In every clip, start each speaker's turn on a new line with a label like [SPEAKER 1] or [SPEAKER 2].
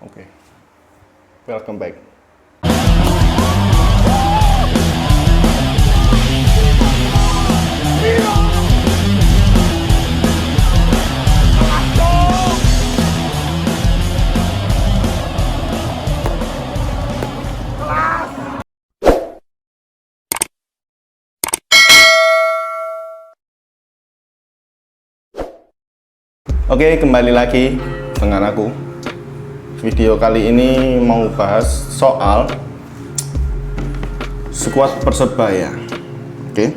[SPEAKER 1] Oke, welcome back. Oke, kembali lagi dengan aku. Video kali ini mau bahas soal skuad Persebaya. Oke.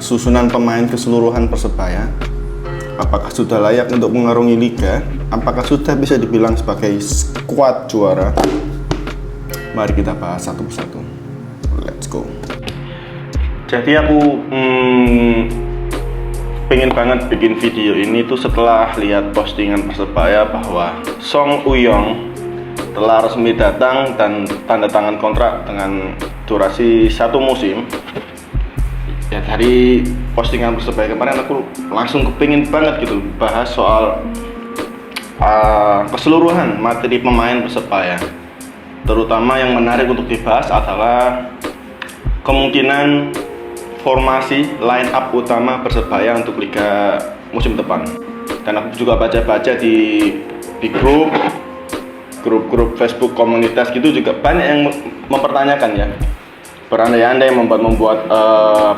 [SPEAKER 1] Susunan pemain keseluruhan Persebaya. Apakah sudah layak untuk mengarungi liga? Apakah sudah bisa dibilang sebagai skuad juara? Mari kita bahas satu persatu. Let's go. Jadi aku pengen banget bikin video ini tuh setelah lihat postingan Persebaya bahwa Song Uyong telah resmi datang dan tanda tangan kontrak dengan durasi 1 musim. Ya, dari postingan Persebaya kemarin aku langsung kepingin banget gitu bahas soal keseluruhan materi pemain Persebaya. Terutama yang menarik untuk dibahas adalah kemungkinan formasi line up utama Persebaya untuk liga musim depan. Dan aku juga baca-baca di grup Facebook komunitas gitu juga banyak yang mempertanyakan ya, berandai-andai membuat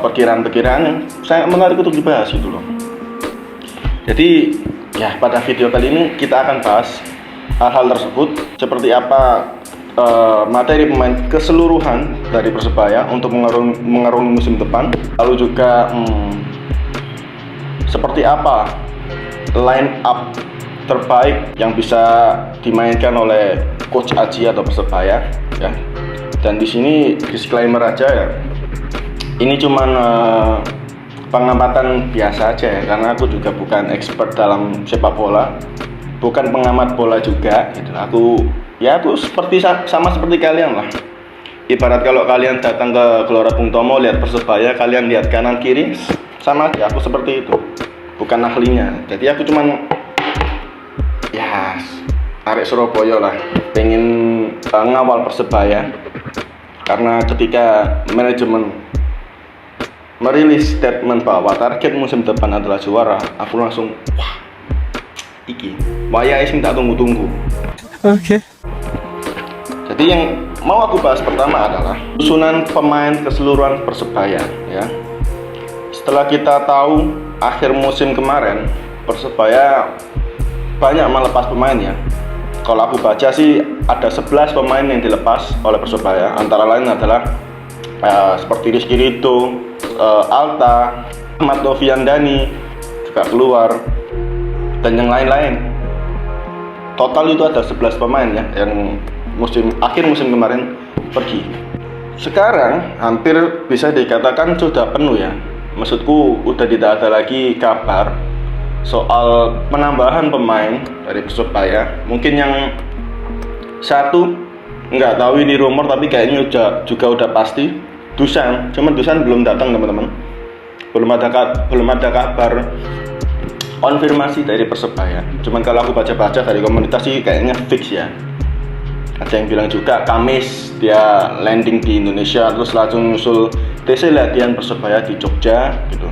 [SPEAKER 1] perkiraan-perkiraan yang sangat menarik untuk dibahas gitu loh. Jadi ya, pada video kali ini kita akan bahas hal-hal tersebut, seperti apa materi pemain keseluruhan dari Persebaya untuk mengarungi musim depan, lalu juga seperti apa line up terbaik yang bisa dimainkan oleh Coach Aji atau Persebaya ya. Dan di sini disclaimer aja ya, ini cuman pengamatan biasa aja ya, karena aku juga bukan expert dalam sepak bola, bukan pengamat bola juga gitu. Aku sama seperti kalian lah. Ibarat kalau kalian datang ke Gelora Bung Tomo lihat Persebaya, kalian lihat kanan kiri, sama aja. Aku seperti itu, bukan ahlinya. Jadi aku cuman ya arek Surabaya lah, pengen ngawal Persebaya. Karena ketika manajemen merilis statement bahwa target musim depan adalah juara, aku langsung wah, iki wayahe sing tak tunggu-tunggu. Oke. Jadi yang mau aku bahas pertama adalah susunan pemain keseluruhan Persebaya ya. Setelah kita tahu akhir musim kemarin Persebaya banyak melepas pemain ya. Kalau aku baca sih ada 11 pemain yang dilepas oleh Persebaya. Antara lain adalah seperti Rizky Ridho, Alta, Ahmad Novian Dani juga keluar, dan yang lain-lain. Total itu ada 11 pemain ya yang akhir musim kemarin pergi. Sekarang hampir bisa dikatakan sudah penuh ya. Maksudku udah tidak ada lagi kabar soal penambahan pemain dari Persebaya. Mungkin yang satu nggak tahu ini rumor, tapi kayaknya juga udah pasti, Dusan. Cuman Dusan belum datang teman-teman. Belum ada kabar konfirmasi dari Persebaya. Cuman kalau aku baca-baca dari komunitas sih kayaknya fix ya. Ada yang bilang juga Kamis dia landing di Indonesia, terus langsung nyusul TC latihan Persebaya di Jogja gitu.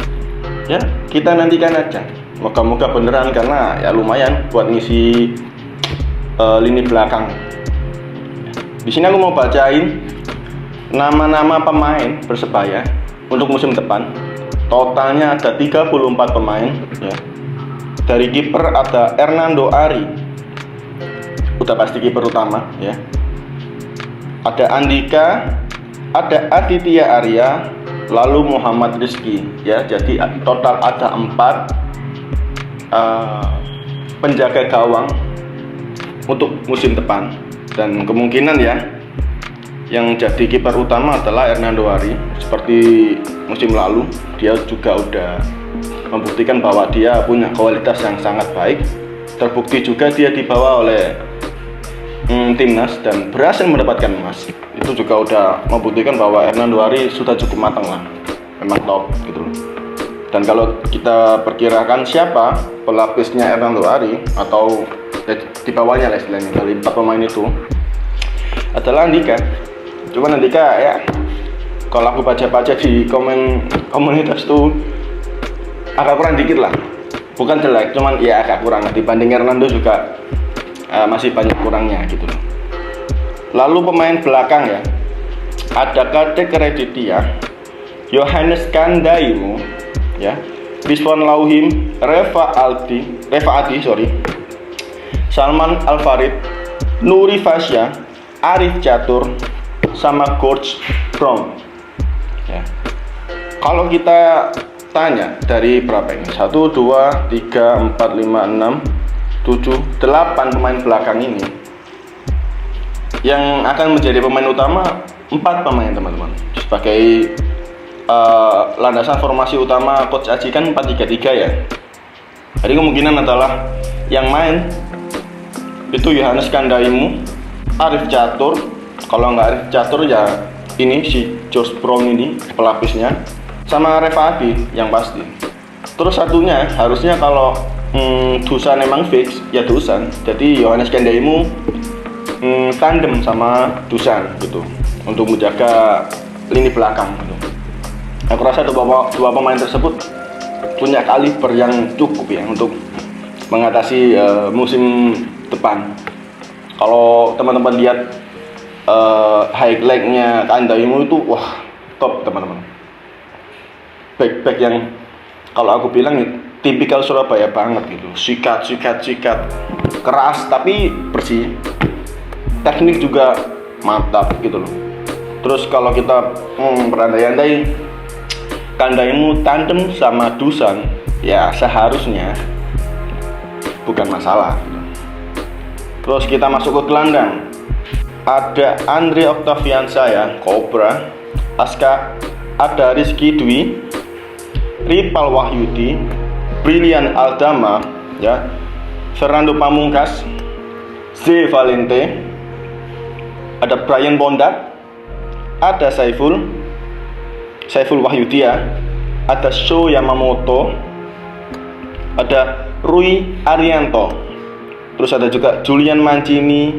[SPEAKER 1] Ya, kita nantikan aja. Moga-moga beneran, karena ya lumayan buat ngisi lini belakang. Di sini aku mau bacain nama-nama pemain Persebaya untuk musim depan. Totalnya ada 34 pemain ya. Dari kiper ada Hernando Ari, udah pasti kiper utama ya. Ada Andika, ada Aditya Arya, lalu Muhammad Rizky ya. Jadi total ada 4 penjaga gawang untuk musim depan. Dan kemungkinan ya yang jadi kiper utama adalah Hernando Ari. Seperti musim lalu, dia juga udah membuktikan bahwa dia punya kualitas yang sangat baik. Terbukti juga dia dibawa oleh timnas dan berhasil mendapatkan emas. Itu juga udah membuktikan bahwa Hernando Ari sudah cukup matang lah, memang top gitu loh. Dan kalau kita perkirakan siapa pelapisnya Hernando Ari atau di bawahnya lah istilahnya, dari 4 pemain itu adalah Andika. Cuman Andika ya, kalau aku baca-baca di komunitas tuh agak kurang dikit lah, bukan jelek, cuman ya agak kurang dibanding Hernando juga masih banyak kurangnya gitu. Lalu pemain belakang ya, ada Kadek Reditya, Yohanes Kandaimu, ya, Rizwan Lauhim, Reva Adi, Salman Al-Farid, Nuri Fasya, Arif Catur, sama Coach Brown. Ya. Kalau kita tanya dari berapa ini? 1, 2, 3, 4, 5, 6, 7, 8 pemain belakang ini, yang akan menjadi pemain utama 4 pemain teman-teman. Sebagai landasan formasi utama Coach Aji kan 4-3-3 ya. Jadi kemungkinan adalah yang main itu Yohanes Kandaimu, Arif Catur. Kalau nggak Arif Catur ya ini si Josh Brown ini pelapisnya, sama Reva Adi yang pasti. Terus satunya harusnya kalau Dusan emang fix ya Dusan. Jadi Yohanes Kandaimu tandem sama Dusan gitu untuk menjaga lini belakang gitu. Aku rasa dua pemain tersebut punya kaliber yang cukup ya untuk mengatasi musim depan. Kalau teman-teman lihat highlight-nya Kandaimu itu wah top teman-teman. Back yang kalau aku bilang tipikal Surabaya banget gitu. Sikat keras tapi bersih. Teknik juga mantap gitu loh. Terus kalau kita berandai-andai Kandaimu tandem sama Dusan, ya seharusnya bukan masalah gitu. Terus kita masuk ke gelandang. Ada Andre Octaviansa ya, Cobra, Aska, ada Rizky Dwi, Ripal Wahyudi, Brilian Aldama ya, Fernando Pamungkas, Z Valente, ada Brian Bondat, ada Saiful Wahyudi ya, ada Sho Yamamoto, ada Rui Arianto, terus ada juga Julian Mancini,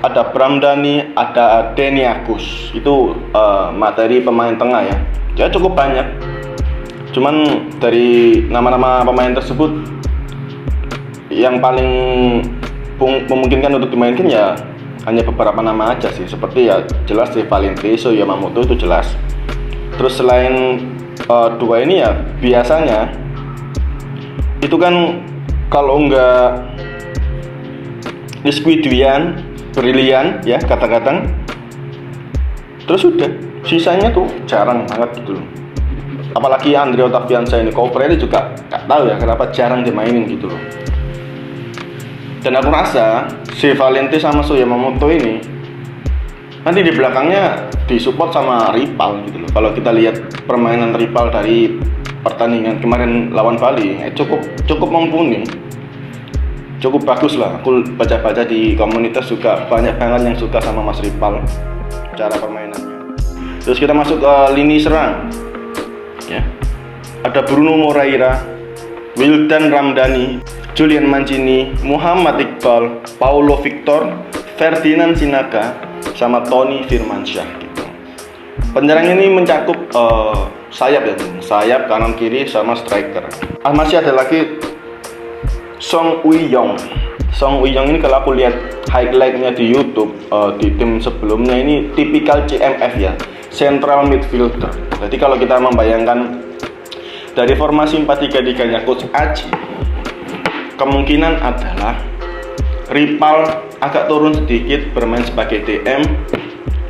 [SPEAKER 1] ada Bramdani, ada Denny Agus. Itu materi pemain tengah ya. Ya cukup banyak. Cuman dari nama-nama pemain tersebut yang paling memungkinkan untuk dimainkan ya hanya beberapa nama aja sih. Seperti ya jelas di Valente, Sho Yamamoto itu jelas. Terus selain dua ini ya biasanya itu kan kalau enggak Rizky Dwian, Brilian ya kata-kata, terus udah sisanya tuh jarang banget gitu loh. Apalagi Andre Octaviansa ini, Cobra ini juga gak tahu ya kenapa jarang dimainin gitu loh. Dan aku rasa si Valente sama Sho Yamamoto ini nanti di belakangnya disupport sama Ripal gitu loh. Kalau kita lihat permainan Ripal dari pertandingan kemarin lawan Bali, cukup mumpuni, cukup bagus lah. Aku baca-baca di komunitas juga banyak banget yang suka sama Mas Ripal cara permainannya. Terus kita masuk ke lini serang ya. Ada Bruno Moreira, Wildan Ramdhani, Julian Mancini, Muhammad Iqbal, Paulo Victor, Ferdinand Sinaga, sama Tony Firmansyah gitu. Penyerang ini mencakup sayap ya, sayap kanan kiri sama striker. Masih ada lagi Song Uiyong. Song Uiyong ini kalau aku lihat highlight-nya di YouTube di tim sebelumnya ini tipikal CMF ya, central midfielder. Jadi kalau kita membayangkan dari formasi 4-3-3-nya Coach Aji, kemungkinan adalah Ripal agak turun sedikit bermain sebagai DM,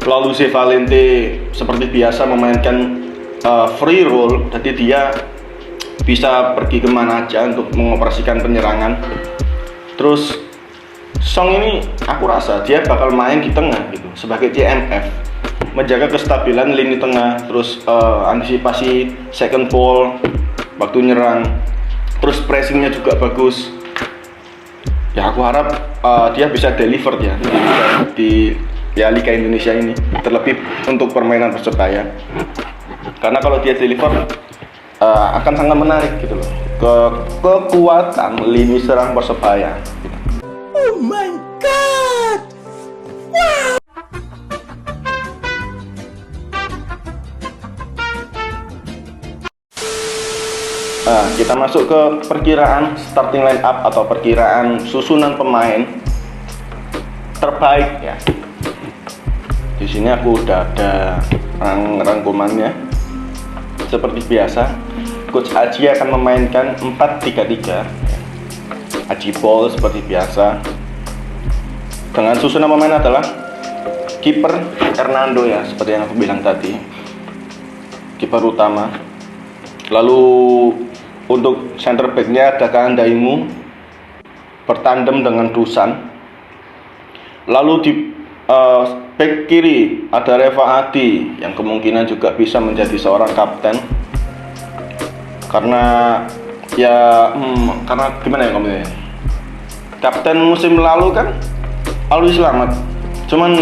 [SPEAKER 1] lalu Z Valente seperti biasa memainkan free roll, jadi dia bisa pergi kemana aja untuk mengoperasikan penyerangan. Terus Song ini aku rasa dia bakal main di tengah gitu sebagai CMF, menjaga kestabilan lini tengah, terus antisipasi second ball waktu nyerang, terus pressingnya juga bagus. Ya aku harap dia bisa deliver ya di Liga Indonesia ini, terlebih untuk permainan Persebaya. Karena kalau dia deliver akan sangat menarik gitu loh, kekuatan lini serang Persebaya gitu.
[SPEAKER 2] my god!
[SPEAKER 1] Nah, kita masuk ke perkiraan starting line up atau perkiraan susunan pemain terbaik ya. Di sini aku udah ada rangkumannya. Seperti biasa, Coach Aji akan memainkan 4-3-3. Aji Ball seperti biasa. Dengan susunan pemain adalah kiper Hernando ya, seperti yang aku bilang tadi. Kiper utama. Lalu untuk center back-nya ada Kaan Daimu bertandem dengan Dusan. Lalu di back kiri ada Reva Adi yang kemungkinan juga bisa menjadi seorang kapten. Karena karena gimana ya ngomongnya? Kapten musim lalu kan Alwi Selamat. Cuman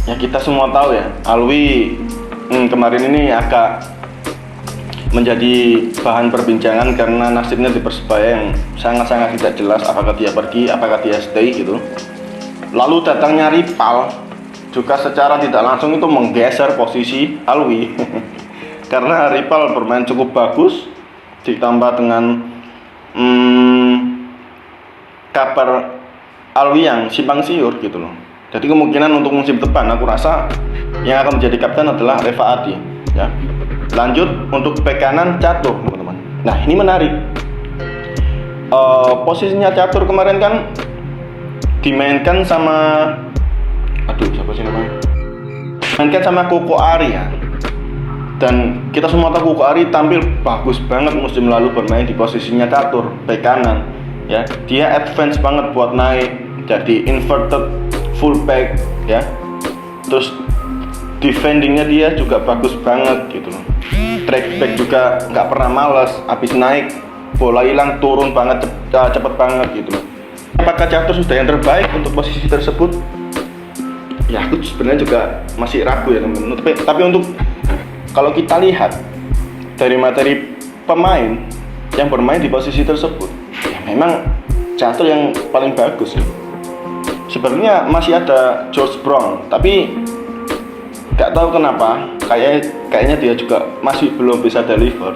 [SPEAKER 1] ya kita semua tahu ya, Alwi kemarin ini agak menjadi bahan perbincangan karena nasibnya di Persebaya yang sangat-sangat tidak jelas, apakah dia pergi, apakah dia stay gitu. Lalu datangnya Ripal juga secara tidak langsung itu menggeser posisi Alwi karena Ripal bermain cukup bagus ditambah dengan kabar Alwi yang simpang siur gitu loh. Jadi kemungkinan untuk musim depan aku rasa yang akan menjadi kapten adalah Reva Adi ya. Lanjut untuk bek kanan Catur teman-teman. Nah ini menarik. Posisinya Catur kemarin kan dimainkan sama siapa sih namanya? Mainkan sama Koko Ari ya. Dan kita semua tahu Koko Ari tampil bagus banget musim lalu bermain di posisinya Catur bek kanan ya. Dia advance banget buat naik jadi inverted fullback ya. Terus defendingnya dia juga bagus banget gitu loh. Track back juga nggak pernah malas, habis naik bola hilang turun banget cepet banget gitu loh. Apakah Catur sudah yang terbaik untuk posisi tersebut? Ya aku sebenarnya juga masih ragu ya teman-teman. Tapi untuk kalau kita lihat dari materi pemain yang bermain di posisi tersebut, ya memang Catur yang paling bagus ya. Sebenarnya masih ada George Brown, tapi nggak tahu kenapa kayaknya dia juga masih belum bisa deliver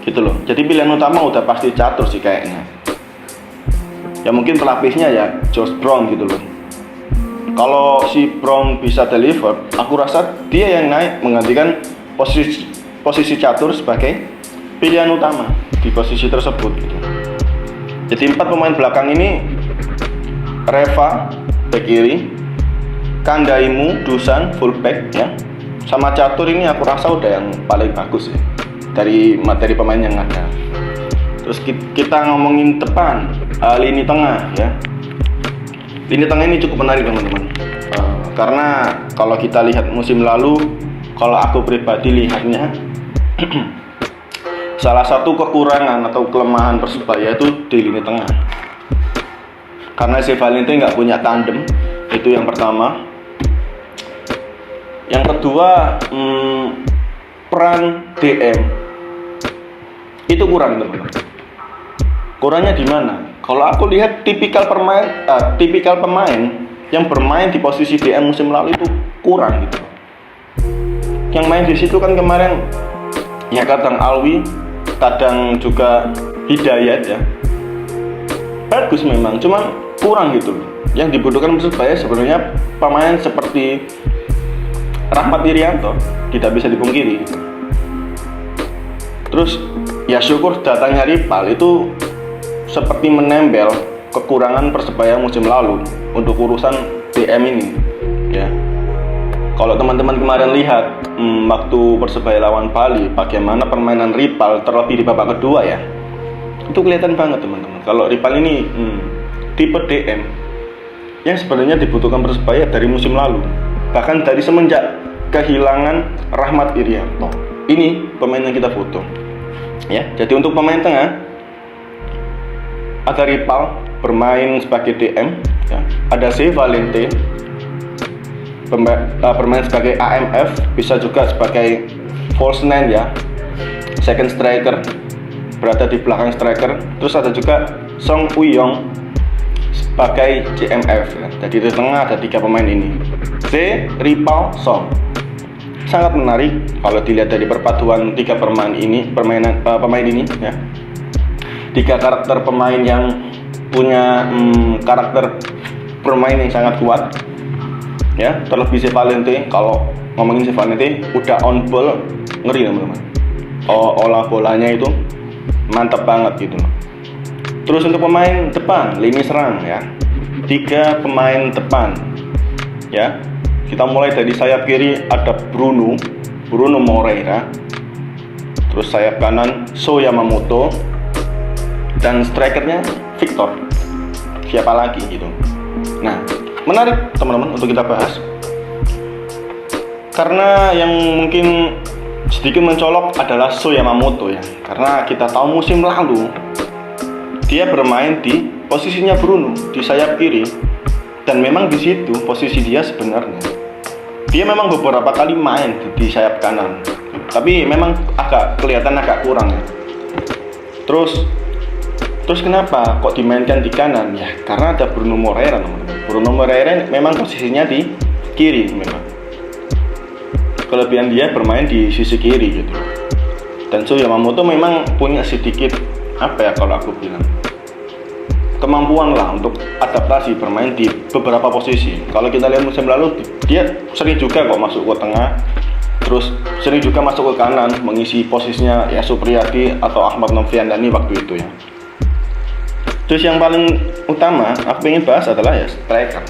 [SPEAKER 1] gitu loh. Jadi pilihan utama udah pasti Catur sih kayaknya. Ya mungkin pelapisnya ya George Brown gitu loh. Kalau si Brown bisa deliver, aku rasa dia yang naik menggantikan posisi Catur sebagai pilihan utama di posisi tersebut gitu. Jadi 4 pemain belakang ini Reva bek kiri, Kandaimu, Dusan fullback ya, sama Catur ini aku rasa udah yang paling bagus ya dari materi pemain yang ada. Terus kita ngomongin depan, lini tengah ya. Lini tengah ini cukup menarik teman-teman. Karena kalau kita lihat musim lalu, kalau aku pribadi lihatnya salah satu kekurangan atau kelemahan Persebaya itu di lini tengah. Karena si Valente nggak punya tandem, itu yang pertama. Yang kedua, peran DM itu kurang teman-teman. Kurangnya di mana? Kalau aku lihat tipikal pemain yang bermain di posisi DM musim lalu itu kurang gitu. Yang main di situ kan kemarin ya kadang Alwi, kadang juga Hidayat ya. Bagus memang, cuman kurang gitu. Yang dibutuhkan Persebaya sebenarnya pemain seperti Rahmat Irianto, tidak bisa dipungkiri. Terus ya syukur datangnya Ripal itu seperti menempel kekurangan Persebaya musim lalu untuk urusan DM ini ya. Kalau teman-teman kemarin lihat waktu Persebaya lawan Bali, bagaimana permainan Ripal terlebih di babak kedua ya, itu kelihatan banget teman-teman. Kalau Ripal ini tipe DM yang sebenarnya dibutuhkan Persebaya dari musim lalu, bahkan dari semenjak kehilangan Rahmat Irianto. Ini pemain yang kita butuh ya. Jadi untuk pemain tengah ada Ripal bermain sebagai DM ya. Ada C Valente bermain sebagai AMF, bisa juga sebagai false nine ya, second striker, berada di belakang striker. Terus ada juga Song Uyong sebagai CMF ya. Jadi di tengah ada 3 pemain ini. C. Ripaw, Song. Sangat menarik kalau dilihat dari perpaduan 3 pemain ini ya. 3 karakter pemain yang punya karakter bermain yang sangat kuat ya. Terlebih Valente, kalau ngomongin Valente udah on ball ngeri teman-teman. Olah bolanya itu mantap banget gitu. Terus untuk pemain depan, lini serang ya, 3 pemain depan ya. Kita mulai dari sayap kiri ada Bruno Moreira. Terus sayap kanan So Yamamoto. Dan strikernya Victor. Siapa lagi gitu. Nah, menarik teman-teman untuk kita bahas. Karena yang mungkin sedikit mencolok adalah So Yamamoto ya. Karena kita tahu musim lalu dia bermain di posisinya Bruno di sayap kiri. Dan memang di situ posisi dia sebenarnya. Dia memang beberapa kali main di sayap kanan. Tapi memang kelihatan agak kurang ya. Terus kenapa kok dimainkan di kanan? Ya, karena ada Bruno Moreira, teman-teman. Bruno Moreira memang posisinya di kiri memang. Kelebihan dia bermain di sisi kiri gitu. Dan So Yamamoto memang punya sedikit kalau aku bilang kemampuan lah untuk adaptasi bermain di beberapa posisi. Kalau kita lihat musim lalu dia sering juga kok masuk ke tengah. Terus sering juga masuk ke kanan mengisi posisinya ya Supriyadi atau Ahmad Noviandani waktu itu ya. Terus yang paling utama aku ingin bahas adalah ya striker.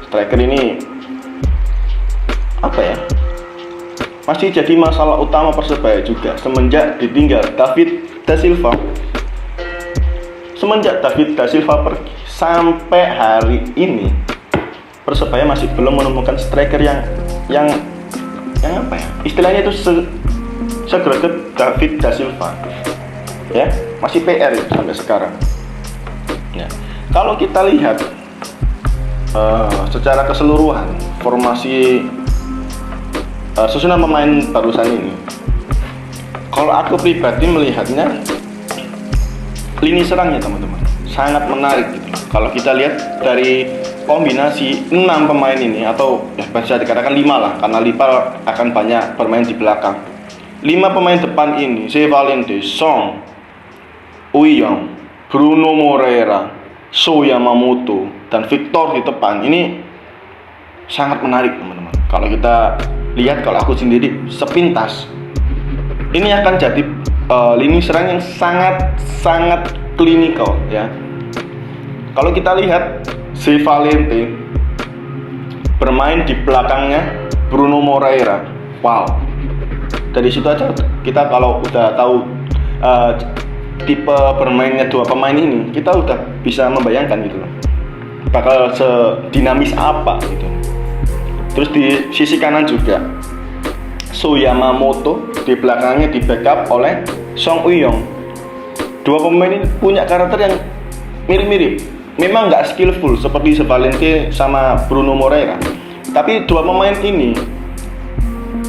[SPEAKER 1] Striker ini masih jadi masalah utama Persebaya juga semenjak ditinggal David Da Silva. Semenjak David Da Silva pergi sampai hari ini Persebaya masih belum menemukan striker yang istilahnya itu segreget David Da Silva. Ya, masih PR itu sampai sekarang. Ya, kalau kita lihat secara keseluruhan formasi susunan pemain barusan ini, kalau aku pribadi melihatnya lini serangnya teman-teman sangat menarik gitu. Kalau kita lihat dari kombinasi 6 pemain ini atau ya bisa dikatakan 5 lah, karena Lipal akan banyak bermain di belakang. 5 pemain depan ini, Valente, Song, Uyong, Bruno Moreira, So Yamamoto, dan Victor di depan. Ini sangat menarik teman-teman. Kalau kita lihat, kalau aku sendiri sepintas, ini akan jadi lini serang yang sangat klinikal ya. Kalau kita lihat Valente bermain di belakangnya Bruno Moreira, wow. Dari situ aja kita kalau udah tahu tipe bermainnya 2 pemain ini, kita udah bisa membayangkan gitu loh, bakal sedinamis apa gitu. Terus di sisi kanan juga So Yamamoto, di belakangnya di backup oleh Song Uyong. 2 pemain ini punya karakter yang mirip-mirip. Memang nggak skillful seperti Valente sama Bruno Moreira, tapi 2 pemain ini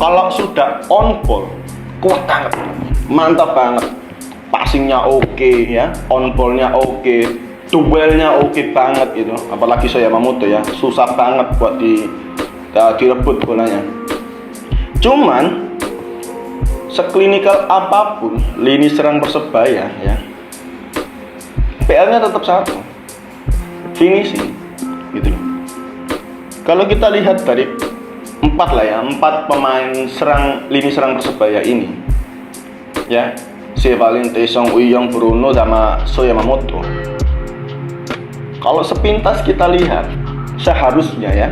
[SPEAKER 1] kalau sudah on ball kuat banget, mantap banget. Passingnya oke ya, on ballnya oke, duelnya oke banget gitu. Apalagi So Yamamoto ya, susah banget buat direbut bolanya. Cuman seklinikal apapun lini serang Persebaya ya, PR-nya tetap satu, finishing gitu loh. Kalau kita lihat dari 4 pemain lini serang Persebaya ini ya, Valente, Song Uyong, Bruno, sama So Yamamoto. Kalau sepintas kita lihat, seharusnya ya,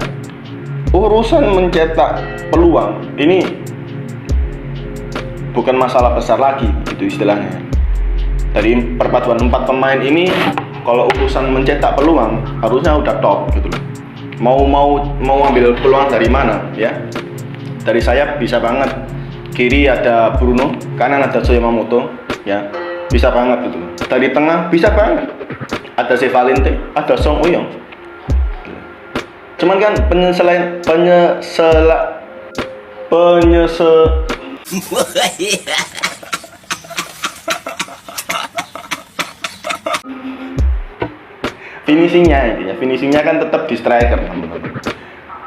[SPEAKER 1] urusan mencetak peluang ini bukan masalah besar lagi, itu istilahnya. Dari perpaduan 4 pemain ini, kalau urusan mencetak peluang harusnya udah top gitu loh. Mau ambil peluang dari mana ya? Dari sayap bisa banget. Kiri ada Bruno, kanan ada So Yamamoto, ya bisa banget gitu. Dari tengah bisa banget, ada Valente, ada Song Uyong. Cuman kan finishingnya itu ya, finishingnya kan tetap di striker teman-teman.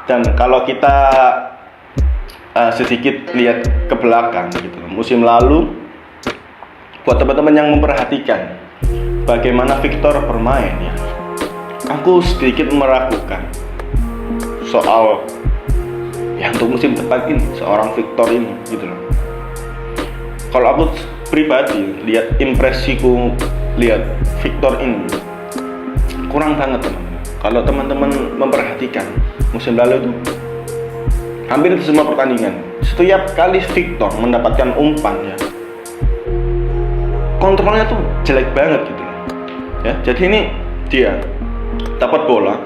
[SPEAKER 1] Dan kalau kita sedikit lihat ke belakang gitu, musim lalu buat teman-teman yang memperhatikan bagaimana Victor bermain ya, aku sedikit meragukan soal ya untuk musim depan ini seorang Victor ini gitu loh. Kalau aku pribadi lihat impresiku lihat Victor ini kurang banget teman-teman. Kalau teman-teman memperhatikan musim lalu itu hampir di semua pertandingan, setiap kali Victor mendapatkan umpan ya, kontrolnya tuh jelek banget gitu loh. Ya, jadi ini dia dapat bola,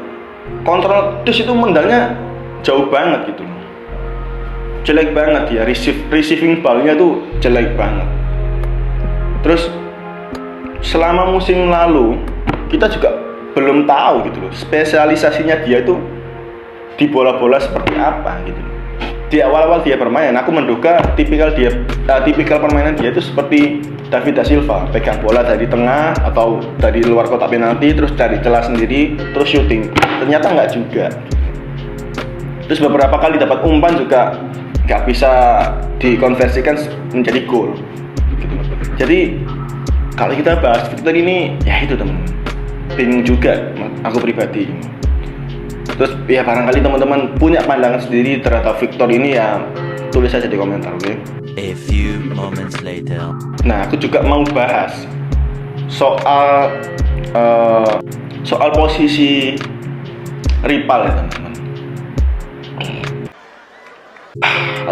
[SPEAKER 1] kontrol terus itu mengendalnya jauh banget gitu loh. Jelek banget dia, receiving ballnya tuh jelek banget. Terus selama musim lalu kita juga belum tahu gitu loh, spesialisasinya dia itu di bola-bola seperti apa gitu loh. Di awal-awal dia bermain, aku menduga tipikal permainan dia itu seperti David da Silva, pegang bola dari tengah atau dari luar kotak penalti, terus cari celah sendiri, terus shooting. Ternyata nggak juga. Terus beberapa kali dapat umpan juga nggak bisa dikonversikan menjadi gol. Gitu. Jadi kalau kita bahas Victor ini, ya itu teman, bingung juga aku pribadi. Terus ya barangkali teman-teman punya pandangan sendiri terhadap Victor ini ya, tulis aja di komentar, oke?
[SPEAKER 2] A few moments later.
[SPEAKER 1] Nah, aku juga mau bahas soal posisi rival ya teman-teman,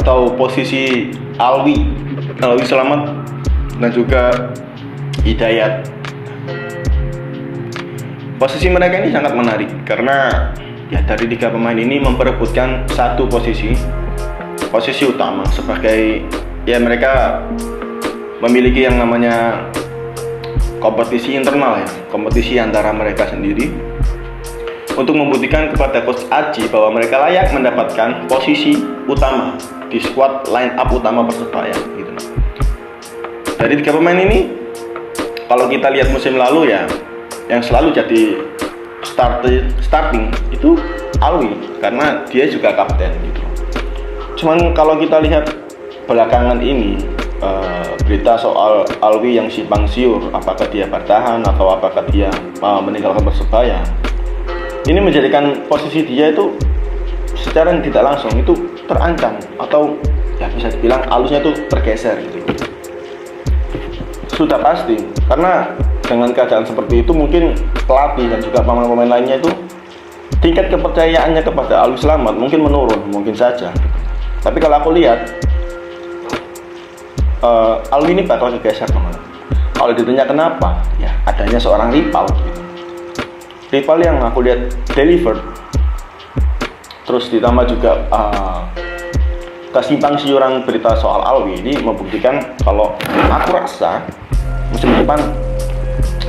[SPEAKER 1] atau posisi Alwi Selamat dan juga Hidayat. Posisi mereka ini sangat menarik karena ya dari 3 pemain ini memperebutkan satu posisi utama sebagai ya mereka memiliki yang namanya kompetisi internal ya, kompetisi antara mereka sendiri untuk membuktikan kepada Coach Aji bahwa mereka layak mendapatkan posisi utama di squad line up utama Persebaya gitu. Dari 3 pemain ini kalau kita lihat musim lalu ya, yang selalu jadi starting itu Alwi karena dia juga kapten gitu. Cuman kalau kita lihat belakangan ini berita soal Alwi yang simpang siur, apakah dia bertahan atau apakah dia meninggalkan Persebaya, ini menjadikan posisi dia itu secara tidak langsung itu terancam atau ya bisa dibilang alusnya itu tergeser gitu. Sudah pasti karena dengan keadaan seperti itu mungkin pelatih dan juga pemain-pemain lainnya itu tingkat kepercayaannya kepada Alwi Selamat mungkin menurun, mungkin saja. Tapi kalau aku lihat Alwi ini bakal kegeser teman-teman. Kalau ditanya kenapa, ya adanya seorang rival gitu. Rival yang aku lihat delivered, terus ditambah juga kesimpang siuran berita soal Alwi ini membuktikan kalau aku rasa musim depan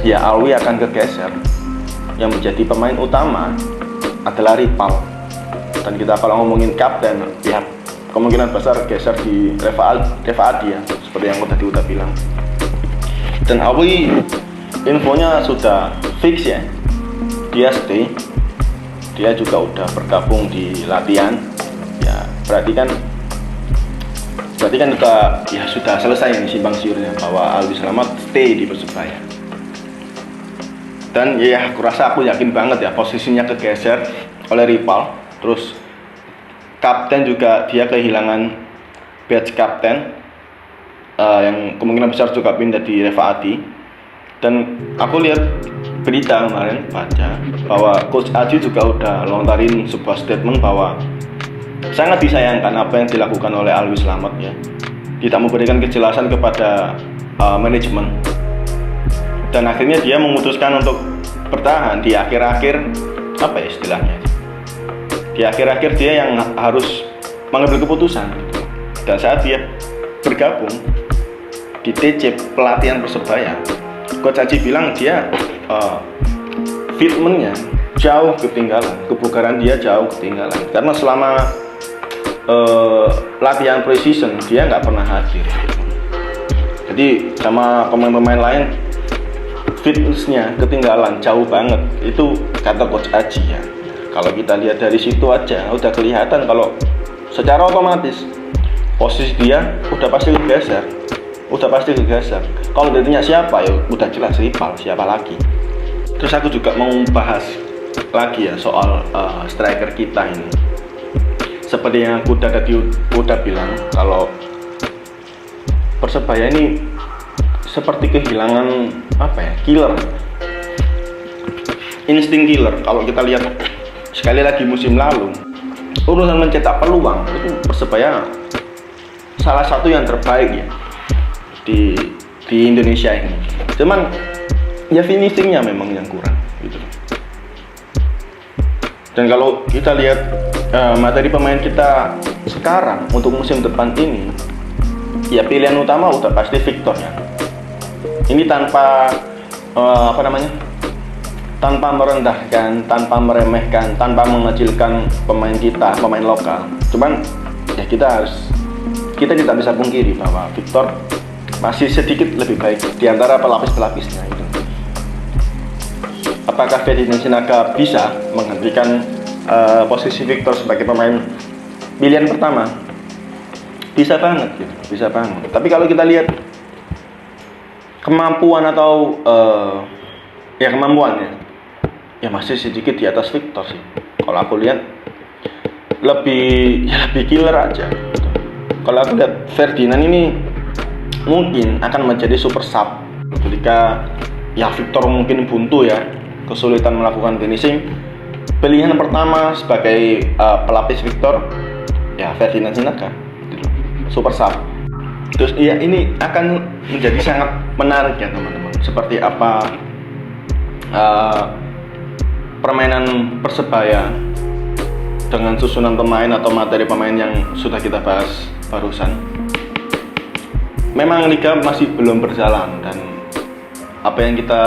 [SPEAKER 1] ya Alwi akan kegeser. Yang menjadi pemain utama adalah rival. Dan kita kalau ngomongin kapten ya kemungkinan besar geser di Reva Adi ya, seperti yang tadi udah bilang. Dan Alwi infonya sudah fix ya, dia stay, dia juga udah bergabung di latihan ya, berarti kan sudah selesai yang simpang siurnya bahwa Alwi Selamat stay di Persebaya. Dan ya aku yakin banget ya posisinya kegeser oleh rival. Terus kapten juga dia kehilangan badge kapten yang kemungkinan besar juga pindah di Reva Adi. Dan aku lihat berita kemarin baca bahwa Coach Aji juga udah lontarin sebuah statement bahwa sangat disayangkan apa yang dilakukan oleh Alwi Selamat ya, tidak memberikan kejelasan kepada manajemen, dan akhirnya dia memutuskan untuk bertahan di akhir-akhir apa ya istilahnya, di akhir-akhir dia yang harus mengambil keputusan. Dan saat dia bergabung di TC pelatihan Persebaya, Coach Aji bilang dia fitmentnya jauh ketinggalan, kebugaran dia jauh ketinggalan karena selama latihan pre-season dia nggak pernah hadir. Jadi sama pemain-pemain lain fitnessnya ketinggalan jauh banget. Itu kata Coach Aji ya. Kalau kita lihat dari situ aja udah kelihatan kalau secara otomatis posisi dia udah pasti kegeser. Kalau ditanya siapa ya udah jelas rival, siapa lagi. Terus aku juga mau bahas lagi ya soal striker kita ini. Seperti yang aku udah bilang, kalau Persebaya ini seperti kehilangan killer, insting killer. Kalau kita lihat sekali lagi musim lalu, urusan mencetak peluang itu Persebaya salah satu yang terbaik ya di Indonesia ini. Cuman ya finishingnya memang yang kurang gitu. Dan kalau kita lihat materi pemain kita sekarang untuk musim depan ini, ya pilihan utama udah pasti Victor ya. Ini tanpa tanpa merendahkan, tanpa meremehkan, tanpa mengecilkan pemain kita, pemain lokal. Cuman ya kita tidak bisa pungkiri bahwa Victor masih sedikit lebih baik di antara pelapis-pelapisnya itu. Apakah Ferdinand Sinaga bisa menggantikan posisi Victor sebagai pemain pilihan pertama? Bisa banget gitu, bisa banget. Tapi kalau kita lihat kemampuan atau kemampuannya, ya masih sedikit di atas Victor sih. Kalau aku lihat lebih killer aja. Kalau aku lihat Ferdinand ini mungkin akan menjadi super sub ketika ya Victor mungkin buntu ya, kesulitan melakukan finishing. Pilihan pertama sebagai pelapis Victor ya Ferdinand Sinaga, super sub. Terus ya ini akan menjadi sangat menarik ya teman-teman. Seperti apa permainan Persebaya dengan susunan pemain atau materi pemain yang sudah kita bahas barusan. Memang liga masih belum berjalan, dan apa yang kita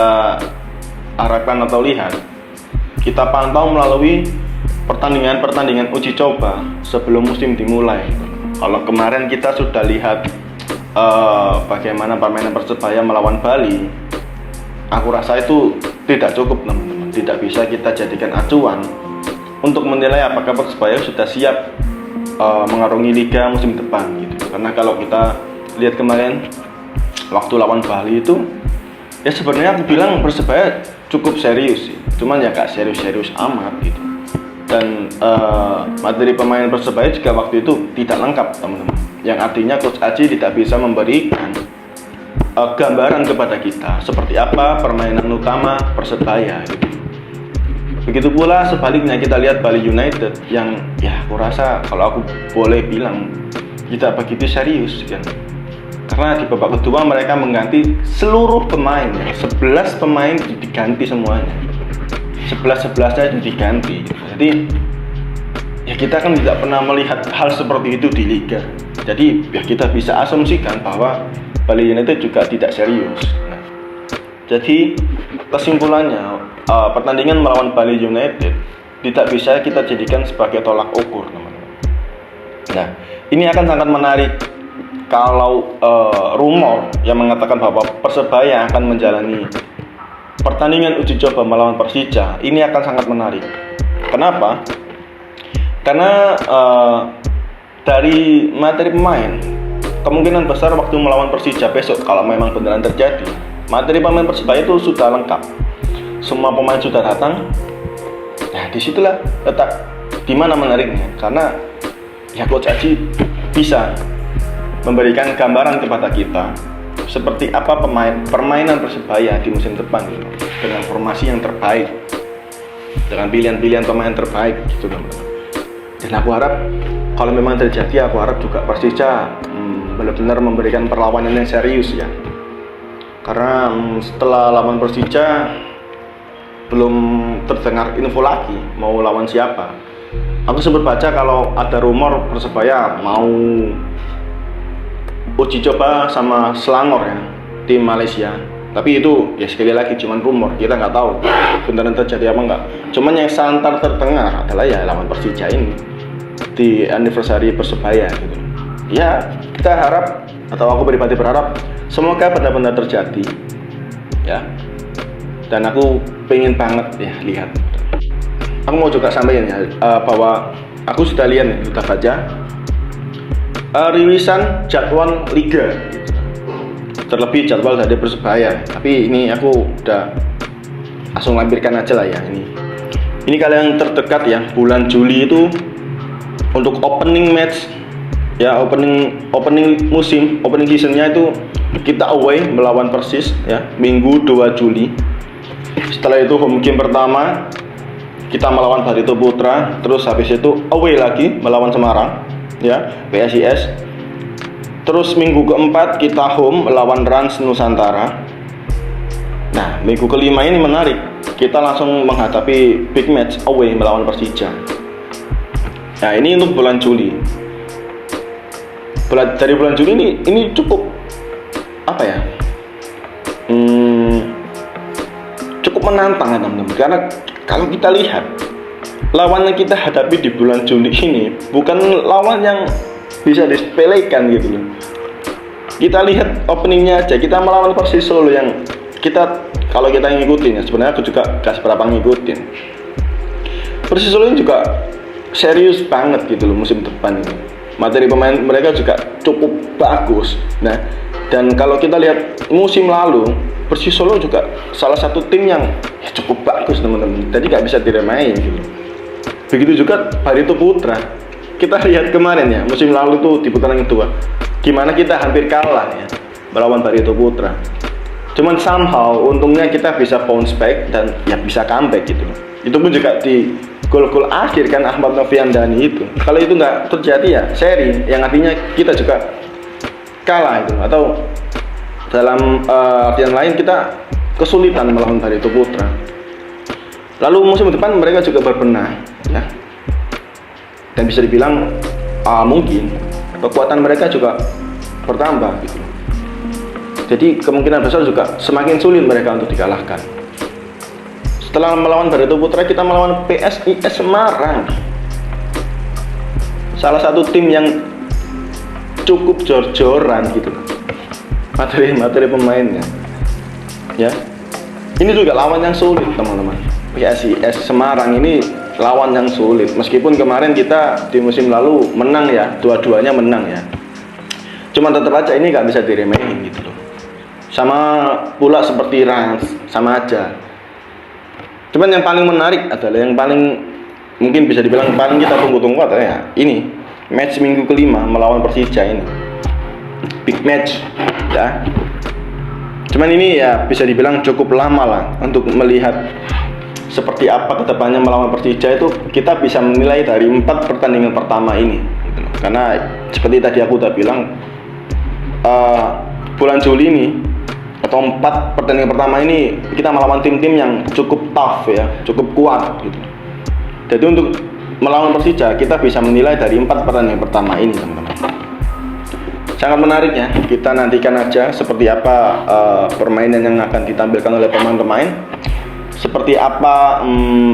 [SPEAKER 1] harapkan atau lihat, kita pantau melalui pertandingan uji coba sebelum musim dimulai. Kalau kemarin kita sudah lihat bagaimana permainan Persebaya melawan Bali, aku rasa itu tidak cukup teman-teman, tidak bisa kita jadikan acuan untuk menilai apakah Persebaya sudah siap mengarungi liga musim depan gitu. Karena kalau kita lihat kemarin waktu lawan Bali itu, ya sebenarnya aku bilang Persebaya cukup serius sih, cuman ya gak serius-serius amat gitu. Dan materi pemain Persebaya juga waktu itu tidak lengkap teman-teman, yang artinya Coach Aji tidak bisa memberikan gambaran kepada kita seperti apa permainan utama Persebaya gitu. Begitu pula sebaliknya kita lihat Bali United yang ya aku rasa kalau aku boleh bilang tidak begitu serius kan. Karena di babak kedua mereka mengganti seluruh pemain ya. 11 pemain diganti semuanya. 11-11nya itu diganti. Jadi ya kita kan tidak pernah melihat hal seperti itu di liga. Jadi ya kita bisa asumsikan bahwa Bali United juga tidak serius. Nah, jadi kesimpulannya pertandingan melawan Bali United tidak bisa kita jadikan sebagai tolak ukur teman-teman. Nah, ini akan sangat menarik kalau rumor yang mengatakan bahwa Persebaya akan menjalani pertandingan uji coba melawan Persija ini akan sangat menarik. Kenapa? Karena dari materi pemain, kemungkinan besar waktu melawan Persija besok kalau memang beneran terjadi, materi pemain Persebaya itu sudah lengkap. Semua pemain sudah datang. Nah, disitulah letak dimana menariknya. Karena ya Coach Aji bisa memberikan gambaran kepada kita seperti apa permainan Persebaya di musim depan gitu, dengan formasi yang terbaik, dengan pilihan-pilihan pemain terbaik gitu teman-teman. Dan aku harap kalau memang terjadi, aku harap juga Persija benar-benar memberikan perlawanan yang serius ya. Karena setelah lawan Persija belum terdengar info lagi mau lawan siapa. Aku sempat baca kalau ada rumor Persebaya mau uji coba sama Selangor ya, tim Malaysia. Tapi itu ya sekali lagi cuman rumor, kita nggak tahu beneran terjadi apa enggak. Cuman yang santer terdengar adalah ya lawan Persija ini di anniversary Persebaya gitu. Ya kita harap, atau aku pribadi berharap semoga benar-benar terjadi. ya. Dan aku pengen banget ya lihat. Aku mau juga sampaikan ya bahwa aku sudah lihat nih, sudah baca rilisan jadwal liga, terlebih jadwal dari Persebaya. Tapi ini aku udah langsung lampirkan aja lah ya ini. Ini kalian terdekat ya, bulan Juli itu untuk opening match ya, opening musim, opening seasonnya itu kita away melawan Persis ya, Minggu 2 Juli. Setelah itu home game pertama kita melawan Barito Putra, terus habis itu away lagi melawan Semarang ya, PSIS. Terus minggu keempat kita home melawan Rans Nusantara. Nah, minggu kelima ini menarik, kita langsung menghadapi big match away melawan Persija. Nah, ini untuk bulan Juli. Dari bulan Juli ini cukup apa ya? Cukup menantang ya teman-teman. Karena kalau kita lihat lawan yang kita hadapi di bulan Juli ini bukan lawan yang bisa disepelekan gitu loh. Kita lihat openingnya aja, kita melawan Persis Solo yang kalau kita ngikutin ya, sebenarnya aku juga gak seberapa ngikutin. Persis Solo ini juga serius banget gitu loh musim depan ini. Materi pemain mereka juga cukup bagus. Nah, dan kalau kita lihat musim lalu, Persis Solo juga salah satu tim yang cukup bagus teman-teman. Jadi gak bisa diremehin gitu. Begitu juga Barito Putra. Kita lihat kemarin ya, musim lalu tuh di putaran kedua, gimana kita hampir kalah ya melawan Barito Putra. Cuman somehow untungnya kita bisa bounce back dan ya bisa comeback gitu. Itu pun juga di gol-gol akhir kan Ahmad Noviandani itu. Kalau itu nggak terjadi ya seri, yang artinya kita juga kalah itu. Atau dalam artian lain kita kesulitan melawan Barito Putra. Lalu musim depan mereka juga berbenah ya. Dan bisa dibilang mungkin kekuatan mereka juga bertambah gitu. Jadi kemungkinan besar juga semakin sulit mereka untuk dikalahkan. Setelah melawan Barito Putra, kita melawan PSIS Semarang. Salah satu tim yang cukup jor-joran gitu. Materi pemainnya. Ya. Ini juga lawan yang sulit, teman-teman. PSIS Semarang ini lawan yang sulit. Meskipun kemarin kita di musim lalu menang ya, dua-duanya menang ya. Cuman tetap aja ini nggak bisa diremehin gitu loh. Sama pula seperti Rans, sama aja. Cuman yang paling menarik adalah yang paling mungkin bisa dibilang paling kita tunggu-tunggu adalah ya ini match minggu kelima melawan Persija ini, big match ya. Cuman ini ya bisa dibilang cukup lama lah untuk melihat seperti apa kedepannya melawan Persija. Itu kita bisa menilai dari 4 pertandingan pertama ini gitu. Karena seperti tadi aku udah bilang bulan Juli ini atau 4 pertandingan pertama ini kita melawan tim-tim yang cukup tough ya, cukup kuat gitu. Jadi untuk melawan Persija kita bisa menilai dari 4 pertandingan pertama ini teman-teman. Sangat menarik ya, kita nantikan aja seperti apa permainan yang akan ditampilkan oleh pemain-pemain, seperti apa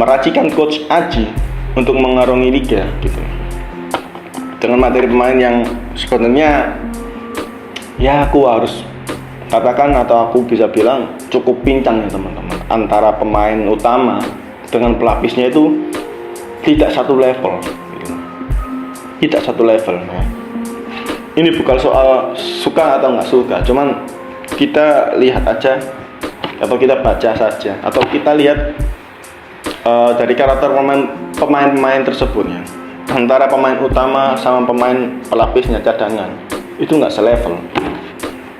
[SPEAKER 1] racikan Coach Aji untuk mengarungi liga gitu. Dengan materi pemain yang sebenarnya ya aku harus katakan atau aku bisa bilang cukup pincang ya teman-teman. Antara pemain utama dengan pelapisnya itu tidak satu level gitu. Tidak satu level ya. Ini bukan soal suka atau nggak suka, cuman kita lihat aja atau kita baca saja atau kita lihat dari karakter pemain-pemain tersebut ya. Antara pemain utama sama pemain pelapisnya cadangan itu nggak selevel.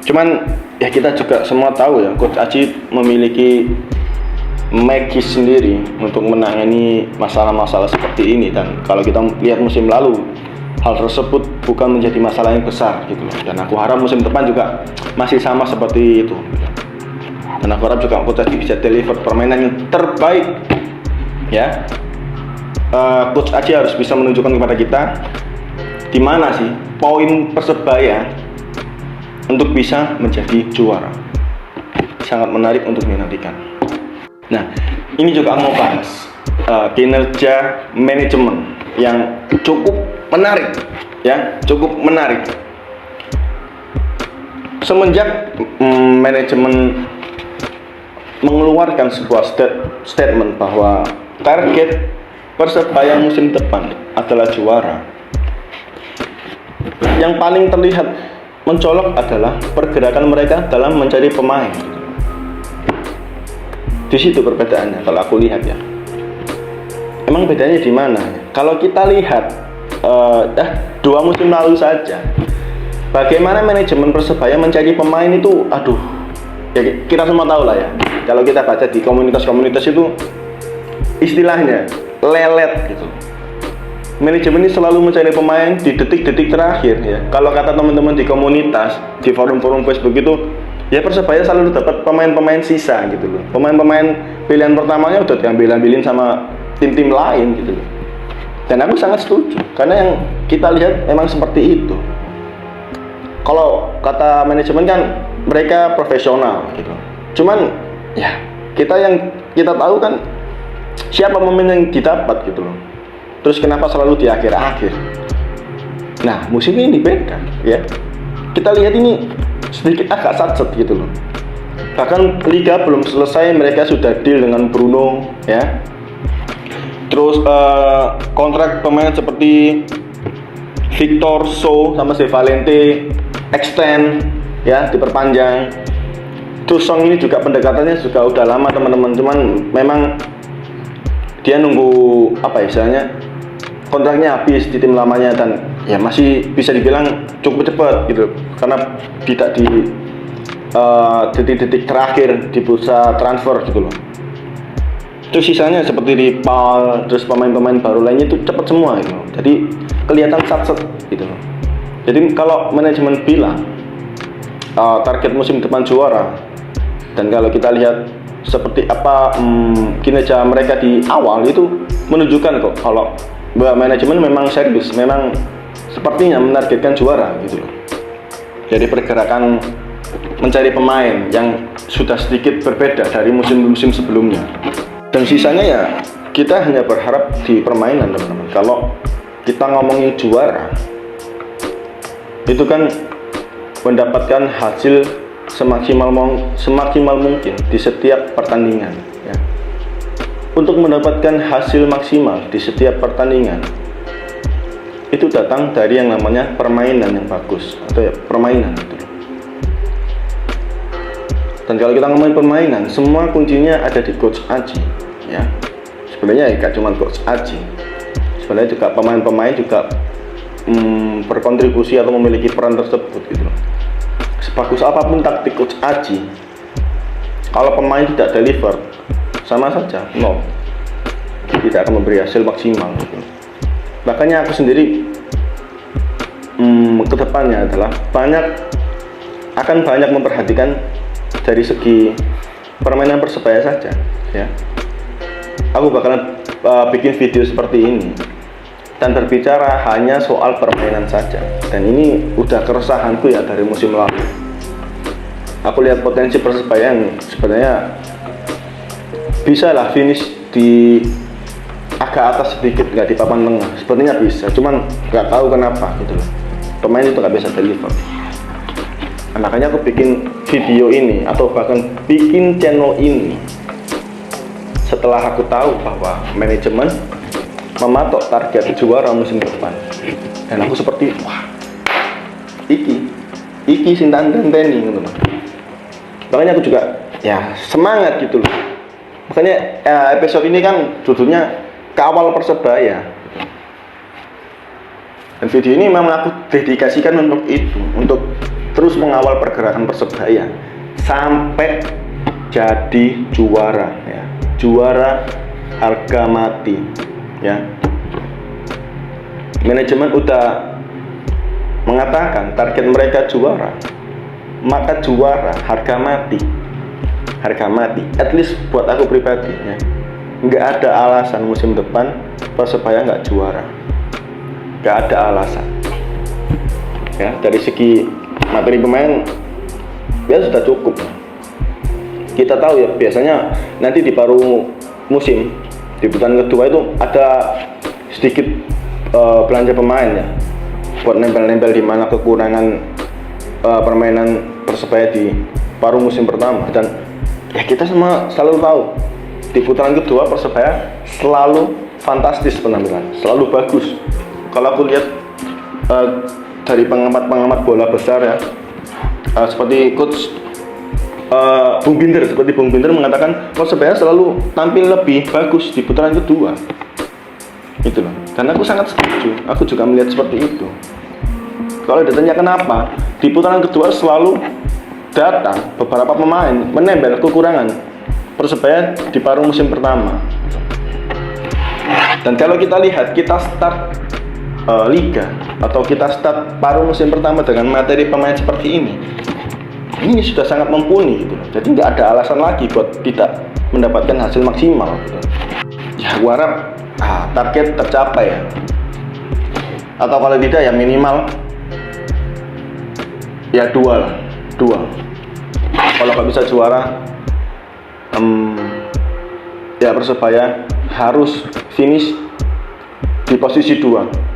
[SPEAKER 1] Cuman ya kita juga semua tahu ya, Coach Aji memiliki magis sendiri untuk menangani masalah-masalah seperti ini. Dan kalau kita lihat musim lalu, hal tersebut bukan menjadi masalah yang besar gitu loh. Dan aku harap musim depan juga masih sama seperti itu. Dan aku harap juga Coach Aji bisa deliver permainan yang terbaik ya. Coach Aji harus bisa menunjukkan kepada kita di mana sih poin Persebaya untuk bisa menjadi juara. Sangat menarik untuk dinantikan. Nah, ini juga mau bahas kinerja manajemen yang cukup menarik ya, cukup menarik. Semenjak manajemen mengeluarkan sebuah statement bahwa target Persebaya musim depan adalah juara. Yang paling terlihat mencolok adalah pergerakan mereka dalam mencari pemain. Di situ perbedaannya kalau aku lihat ya. Emang bedanya di mana? Kalau kita lihat 2 musim lalu saja, bagaimana manajemen Persebaya mencari pemain itu, aduh, ya kita semua tahu lah ya. Kalau kita baca di komunitas-komunitas itu istilahnya lelet gitu. Manajemen ini selalu mencari pemain di detik-detik terakhir ya. Kalau kata teman-teman di komunitas, di forum-forum Facebook itu, ya Persebaya selalu dapat pemain-pemain sisa gitu loh. Pemain-pemain pilihan pertamanya udah diambil-ambilin sama tim-tim lain gitu loh. Dan aku sangat setuju, karena yang kita lihat memang seperti itu. Kalau kata manajemen kan mereka profesional gitu. Cuman ya kita tahu kan siapa pemain yang didapat gitu loh. Terus kenapa selalu di akhir-akhir? Nah, musim ini beda ya. Kita lihat ini sedikit agak satset gitu loh. Bahkan liga belum selesai mereka sudah deal dengan Bruno ya. Terus kontrak pemain seperti Victor So sama De Valente extend ya, diperpanjang. Terus Song ini juga pendekatannya juga udah lama teman-teman, cuman memang dia nunggu apa istilahnya kontraknya habis di tim lamanya, dan ya masih bisa dibilang cukup cepat gitu karena tidak di detik-detik terakhir di bursa transfer gitu loh. Terus sisanya seperti di PAL, terus pemain-pemain baru lainnya itu cepat semua gitu. Jadi kelihatan satset gitu. Jadi kalau manajemen bilang target musim depan juara, dan kalau kita lihat seperti apa kinerja mereka di awal itu menunjukkan kok kalau manajemen memang serius, memang sepertinya menargetkan juara gitu loh. Jadi pergerakan mencari pemain yang sudah sedikit berbeda dari musim-musim sebelumnya. Dan sisanya ya kita hanya berharap di permainan teman-teman. Kalau kita ngomongin juara, itu kan mendapatkan hasil semaksimal mungkin di setiap pertandingan ya. Untuk mendapatkan hasil maksimal di setiap pertandingan itu datang dari yang namanya permainan yang bagus, atau ya permainan gitu. Dan kalau kita ngomongin permainan, semua kuncinya ada di Coach Aji ya. Sebenarnya ya gak cuma Coach Aji, sebenarnya juga pemain-pemain juga berkontribusi atau memiliki peran tersebut gitu. Sebagus apapun taktik Coach Aji, kalau pemain tidak deliver, sama saja tidak akan memberi hasil maksimal gitu. Makanya aku sendiri kedepannya adalah akan banyak memperhatikan dari segi permainan Persebaya saja ya. Aku bakalan bikin video seperti ini dan berbicara hanya soal permainan saja. Dan ini udah keresahanku ya dari musim lalu. Aku lihat potensi Persebaya yang sebenarnya bisa lah finish di agak atas sedikit, nggak di papan tengah. Sepertinya bisa, cuman nggak tahu kenapa gitu loh. Pemain itu nggak bisa deliver. Nah, makanya aku bikin video ini atau bahkan bikin channel ini setelah aku tahu bahwa manajemen mematok target juara musim depan. Dan aku seperti wah, iki sing tandeni gitu loh. Makanya aku juga ya semangat gitu loh. Makanya episode ini kan judulnya Kawal Persebaya. Dan video ini memang aku dedikasikan untuk itu, untuk terus mengawal pergerakan Persebaya sampai jadi juara ya. Juara harga mati ya. Manajemen udah mengatakan target mereka juara, maka juara harga mati. Harga mati, at least buat aku pribadi ya. Nggak ada alasan musim depan Persebaya nggak juara. Nggak ada alasan ya. Dari segi materi pemain ya sudah cukup. Kita tahu ya, biasanya nanti di paruh musim di putaran kedua itu ada sedikit belanja pemain ya, buat nempel-nempel di mana kekurangan permainan Persebaya di paruh musim pertama. Dan ya kita semua selalu tahu di putaran kedua Persebaya selalu fantastis penampilan, selalu bagus. Kalau aku lihat dari pengamat bola besar ya, seperti coach Bung Binder mengatakan Persebaya selalu tampil lebih bagus di putaran kedua. Itu loh. Dan aku sangat setuju. Aku juga melihat seperti itu. Kalau ditanya kenapa, di putaran kedua selalu datang beberapa pemain menempel kekurangan Persebaya di paruh musim pertama. Dan kalau kita lihat, kita start liga atau kita start paruh musim pertama dengan materi pemain seperti ini sudah sangat mumpuni gitu. Jadi nggak ada alasan lagi buat tidak mendapatkan hasil maksimal gitu. Ya aku harap target tercapai ya. Atau kalau tidak ya minimal ya 2 lah. Kalau nggak bisa juara, ya Persebaya harus finish di posisi 2.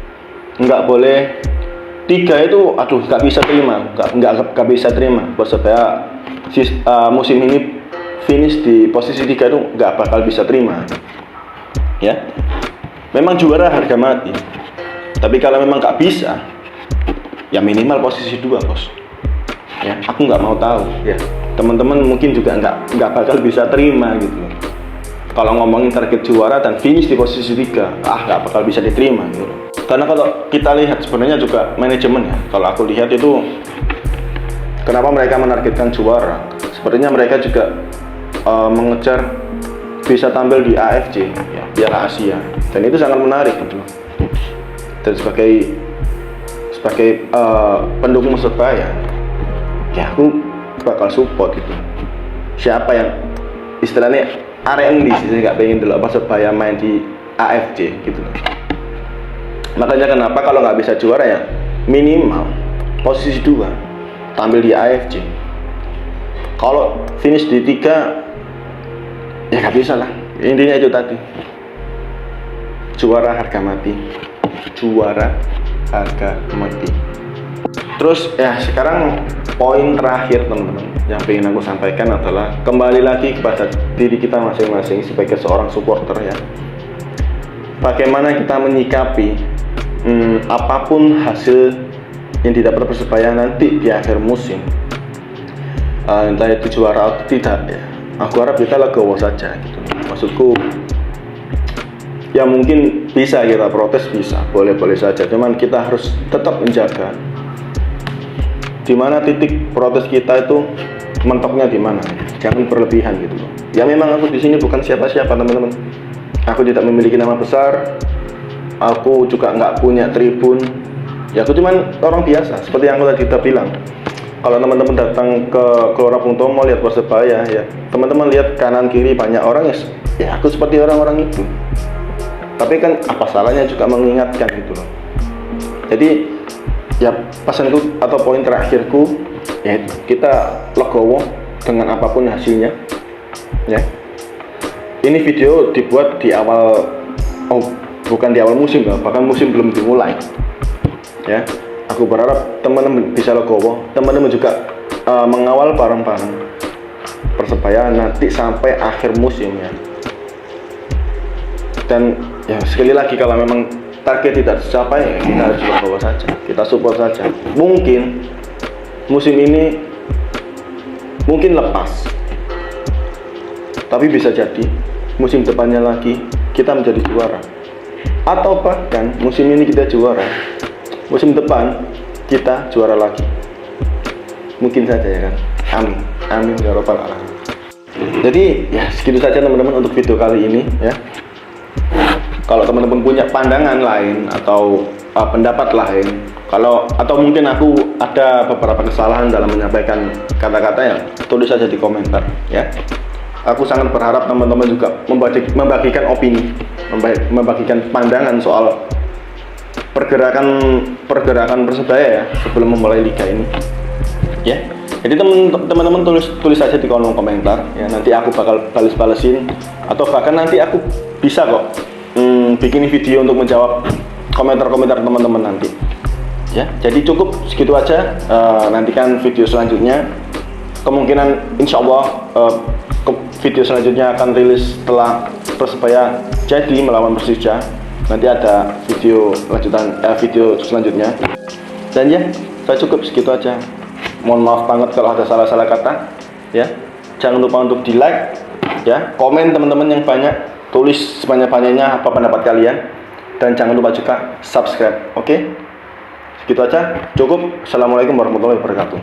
[SPEAKER 1] Nggak boleh 3 itu, nggak bisa terima. Persebaya musim ini finish di posisi 3 itu nggak bakal bisa terima. Ya, memang juara harga mati. Tapi kalau memang nggak bisa, ya minimal posisi 2 bos. Ya, aku nggak mau tahu. Ya, teman-teman mungkin juga nggak bakal bisa terima gitu. Kalau ngomongin target juara dan finish di posisi 3, nggak bakal bisa diterima gitu. Karena kalau kita lihat sebenarnya juga manajemen ya. Kalau aku lihat itu kenapa mereka menargetkan juara? Sepertinya mereka juga mengejar bisa tampil di AFC ya, Piala Asia. Dan itu sangat menarik gitu. Dan sebagai pendukung Persebaya, ya aku bakal support gitu. Siapa yang istilahnya R&D sih nggak pengen dulu Persebaya main di AFC gitu. Makanya kenapa kalau nggak bisa juara ya minimal posisi 2 tampil di AFC. Kalau finish di 3 ya nggak bisa lah. Intinya itu tadi, juara harga mati. Terus ya sekarang poin terakhir teman-teman yang pengen aku sampaikan adalah kembali lagi kepada diri kita masing-masing sebagai seorang supporter ya. Bagaimana kita menyikapi apapun hasil yang didapat Persebaya nanti di akhir musim, entah itu juara atau tidak ya, aku harap kita legowo saja gitu. Maksudku ya mungkin bisa kita protes, bisa, boleh-boleh saja, cuman kita harus tetap menjaga di mana titik protes kita itu mentoknya di mana, jangan berlebihan gitu loh. Ya memang aku di sini bukan siapa-siapa teman-teman, aku tidak memiliki nama besar, aku juga nggak punya tribun, ya aku cuman orang biasa seperti yang aku tadi bilang. Kalau teman-teman datang ke Gelora Bung Tomo lihat Persebaya ya, teman-teman lihat kanan kiri banyak orang ya aku seperti orang-orang itu. Tapi kan apa salahnya juga mengingatkan gitu loh. Jadi ya pesanku atau poin terakhirku ya kita legowo dengan apapun hasilnya ya. Ini video dibuat di awal bukan di awal musim lah, bahkan musim belum dimulai ya. Aku berharap teman-teman bisa legowo, teman-teman juga mengawal bareng-bareng Persebaya nanti sampai akhir musim ya. Dan ya sekali lagi kalau memang target tidak tercapai ya kita harus legowo saja, kita support saja. Mungkin musim ini mungkin lepas, tapi bisa jadi musim depannya lagi kita menjadi juara, atau bahkan musim ini kita juara, musim depan kita juara lagi. Mungkin saja ya kan. Amin ya rabbal alamin. Jadi ya segitu saja teman-teman untuk video kali ini ya. Kalau teman-teman punya pandangan lain atau pendapat lain, atau mungkin aku ada beberapa kesalahan dalam menyampaikan kata-kata ya, tulis saja di komentar ya. Aku sangat berharap teman-teman juga membagikan opini, membagikan pandangan soal pergerakan Persebaya ya sebelum memulai liga ini ya. Jadi teman-teman tulis saja di kolom komentar ya, nanti aku bakal balesin, atau bahkan nanti aku bisa kok bikin video untuk menjawab komentar-komentar teman-teman nanti ya. Jadi cukup segitu aja, nantikan video selanjutnya. kemungkinan insya Allah video selanjutnya akan rilis setelah Persebaya jadi melawan Persija. Nanti ada video lanjutan, video selanjutnya. Dan ya, saya cukup segitu aja. Mohon maaf banget kalau ada salah-salah kata. Ya, jangan lupa untuk di like, ya, komen teman-teman yang banyak, tulis sebanyak-banyaknya apa pendapat kalian, dan jangan lupa juga subscribe. Oke, segitu aja, cukup. Assalamualaikum warahmatullahi wabarakatuh.